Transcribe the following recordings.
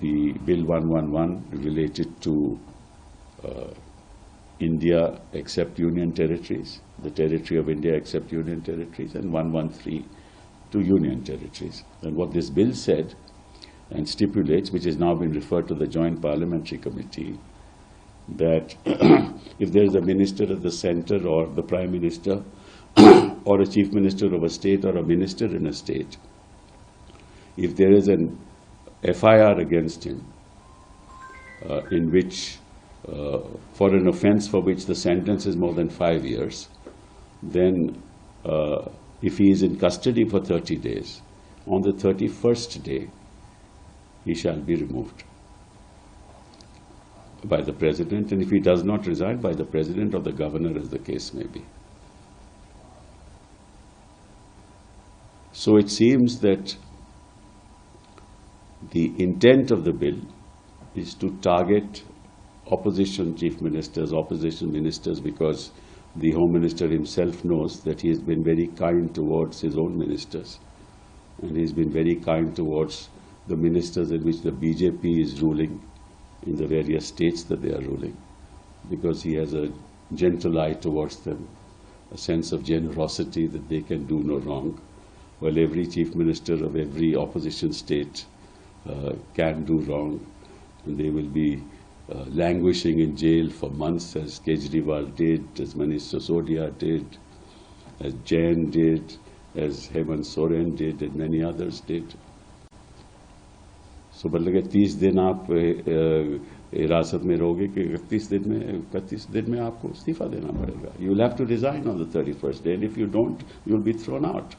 the Bill 111 related to India except Union territories, the territory of India except Union territories, and 113 to Union territories. And what this bill said and stipulates, which has now been referred to the Joint Parliamentary Committee, that if there is a minister at the center or the Prime Minister or a Chief Minister of a state or a minister in a state, if there is an FIR against him in which for an offense for which the sentence is more than 5 years, then if he is in custody for 30 days, on the 31st day, he shall be removed by the President, and if he does not resign, by the President or the Governor, as the case may be. So it seems that the intent of the bill is to target opposition chief ministers, opposition ministers, because the Home Minister himself knows that he has been very kind towards his own ministers, and he's been very kind towards the ministers in which the BJP is ruling in the various states that they are ruling, because he has a gentle eye towards them, a sense of generosity that they can do no wrong, while every chief minister of every opposition state can do wrong, and they will be languishing in jail for months, as Kejriwal did, as Manish Sisodia did, as Jain did, as Hemant Soren did, and many others did. So मतलब 30 दिन आप हिरासत में रहोगे कि 31 दिन में आपको इस्तीफा देना पड़ेगा. You will have to resign on the 31st day, and if you don't, you will be thrown out.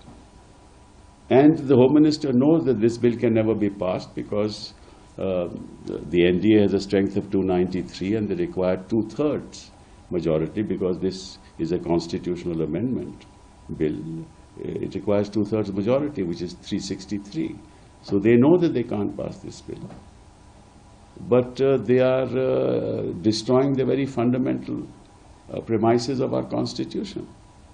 And the Home Minister knows that this bill can never be passed because the NDA has a strength of 293 and they require 2/3 majority, because this is a constitutional amendment bill. It requires 2/3 majority, which is 363. So they know that they can't pass this bill. But they are destroying the very fundamental premises of our Constitution.